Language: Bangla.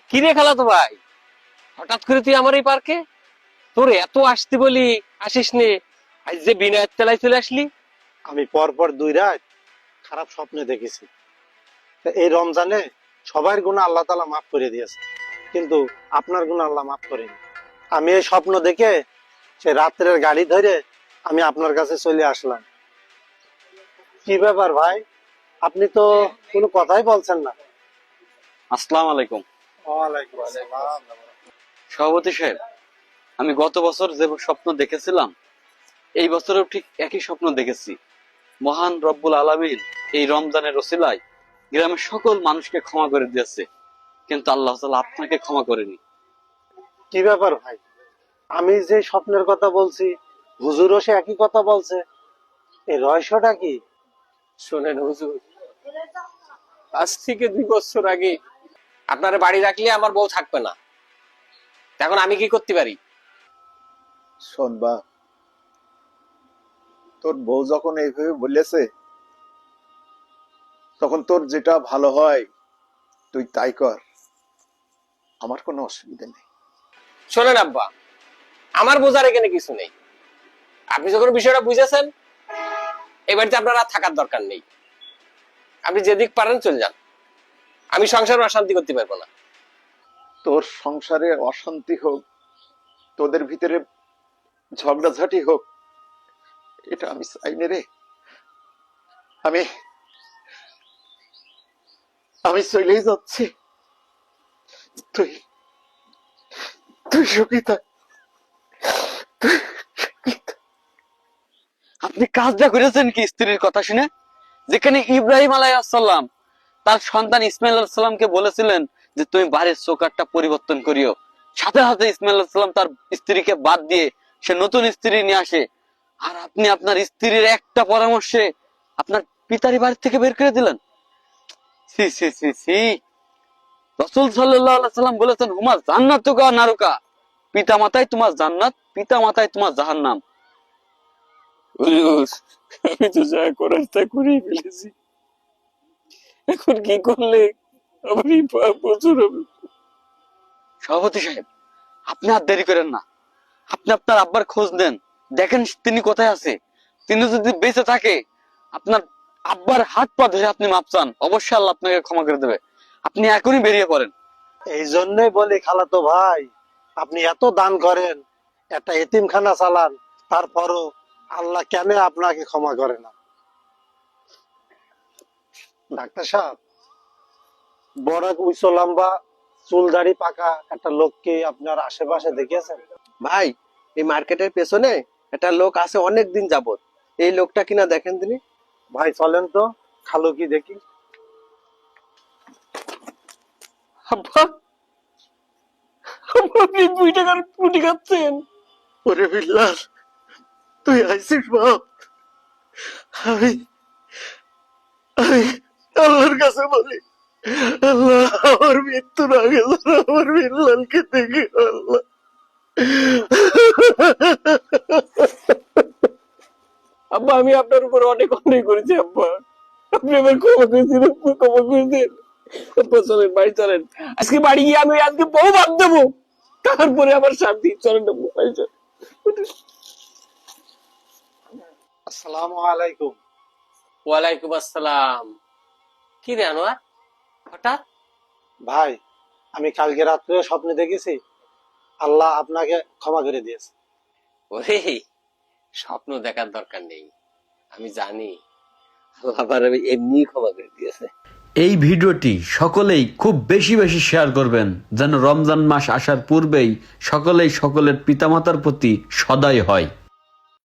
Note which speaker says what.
Speaker 1: কি রে খালাতো ভাই, হঠাৎ করে তুই আমার এই পার্কে? তোর এত আসতে বলি আসিস নে, আজ যে বিনা তেলায় চলে আসলি।
Speaker 2: আমি পরপর 2 রাত খারাপ স্বপ্নে দেখেছি। তা এই রমজানে সবার গুনাহ আল্লাহ তাআলা মাফ করে দিয়েছে, কিন্তু আপনার গুনাহ আল্লাহ মাফ করেনি। আমি এই স্বপ্ন দেখে সে রাত্রের গাড়ি ধরে আমি আপনার কাছে চলে আসলাম। কি ব্যাপার ভাই, আপনি তো কোনো কথাই বলছেন না?
Speaker 3: আসসালামু আলাইকুম।
Speaker 2: ওয়ালাইকুম আসসালাম।
Speaker 3: সভাপতি সাহেব, আমি গত বছর যে স্বপ্ন দেখেছিলাম এই বছরেও ঠিক একই স্বপ্ন দেখেছি। মহান রব্বুল আলামিন এই রমজানের ওসিলায় গ্রামের সকল মানুষকে ক্ষমা করে দিয়েছে, কিন্তু আল্লাহ তাআলা আপনাকে ক্ষমা করেনি।
Speaker 2: কি ব্যাপার ভাই, আমি যে স্বপ্নের কথা বলছি হুজুরও সে একই কথা বলছে, এই রহস্যটা কি?
Speaker 1: শোনেন হুজুর, আজ থেকে 2 বছর আগে আপনার বাড়ি রাখলে আমার বউ থাকবে না। এখন আমি কি করতে পারি?
Speaker 4: শোন বা, তোর বউ যখন এইভাবে বলেছে তখন তোর যেটা ভালো হয় তুই তাই কর, আমার কোনো অসুবিধা নেই।
Speaker 1: শোনেন আব্বা, আমার বোঝার এখানে কিছু নেই। আপনি যখন বিষয়টা বুঝেছেন, এই বাড়িতে আপনার আর থাকার দরকার নেই। আপনি যেদিক পারেন চলে যান, আমি সংসার অশান্তি করতে পারবো না।
Speaker 4: তোর সংসারে অশান্তি হোক, তোদের ভিতরে ঝগড়াঝাটি হোক, এটা আমি চাই না রে। আমি আমি চলেই যাচ্ছি, তুই তুই সুখী থাক।
Speaker 3: আপনি কাজটা করেছেন কি স্ত্রীর কথা শুনে? যেখানে ইব্রাহিম আলাইহিসসালাম তার সন্তান ইসমাইল আলাইহিস সালামকে বলেছিলেন যে তুমি বাড়ির চৌকাঠটা পরিবর্তন করিও, সাথে সাথে ইসমাইল আলাইহিস সালাম তার স্ত্রীকে বাদ দিয়ে সে নতুন স্ত্রী নিয়ে আসে, আর আপনি আপনার স্ত্রীর একটা পরামর্শে আপনার পিতারই বাড়ি থেকে বের করে দিলেন। সি সি সি সি, রাসূল সাল্লাল্লাহু আলাইহি সাল্লাম বলেছেন হুমা জান্নাতুকা নারুকা, পিতা মাতাই তোমার জান্নাত, পিতা মাতাই তোমার জাহান্নাম।
Speaker 1: হুজুর, আমি তো যা করার তা করেই ফেলেছি। এখন কি করলে আমার এই পাপ বছর হবে?
Speaker 3: সভাপতি সাহেব, আপনি আর দেরি করেন না, আপনি আপনার আব্বার খোঁজ নেন, দেখেন তিনি কোথায় আছে। তিনি যদি বেঁচে থাকে আপনার আব্বার হাত পা ধরে আপনি মাপ চান, অবশ্যই আল্লাহ আপনাকে ক্ষমা করে দেবে। আপনি এখনই বেরিয়ে পড়েন।
Speaker 2: এই জন্যই বলি খালাতো ভাই, আপনি এত দান করেন, একটা এতিমখানা চালান, তারপরও আল্লাহ কেন আপনাকে ক্ষমা করে না? ডাক্তার সাহেব, বড় উঁচু লম্বা চুল দাড়ি পাকা একটা লোককে আপনার আশেপাশে দেখেছেন?
Speaker 5: ভাই, এই মার্কেটের পেছনে একটা লোক আছে অনেক দিন যাবত। এই লোকটা কিনা দেখেন তিনি।
Speaker 2: ভাই চলেন তো, খালু কি দেখি।
Speaker 1: আব্বা, আব্বা, আপনি 2 টাকার রুটি খাচ্ছেন?
Speaker 4: ওরে বিল্লাল, তুই আইসিস বাপ। আমি আমি আল্লাহর কাছে বলি, আল্লাহ আমার মৃত্যুর আগে যেন আমার বিল্লালকে দেখি আল্লাহ।
Speaker 1: আব্বা, আমি আপনার উপর অনেক অন্যায় করেছি আব্বা, আপনি আমার ক্ষমা করে দিন আব্বা, ক্ষমা করে দিন। আব্বা চলেন, বাড়ি চলেন। আজকে বাড়ি গিয়ে আমি আজকে বউ বাদ দেবো, তারপরে আমার শান্তি। চলেন আব্বা, বাড়ি চলেন।
Speaker 2: আসসালামু আলাইকুম।
Speaker 1: ওয়ালাইকুম আসসালাম। কি রে আনোয়ার, হঠাৎ?
Speaker 2: ভাই, আমি কালকে রাত্রে স্বপ্নে দেখেছি আল্লাহ আপনাকে ক্ষমা করে দিয়েছে।
Speaker 1: ওরে, স্বপ্ন দেখার দরকার নেই, আমি জানি আল্লাহ আবার এমনি ক্ষমা করে দিয়েছে।
Speaker 6: এই ভিডিওটি সকলেই খুব বেশি বেশি শেয়ার করবেন, যেন রমজান মাস আসার পূর্বেই সকলেই সকলের পিতামাতার প্রতি সদয় হয়।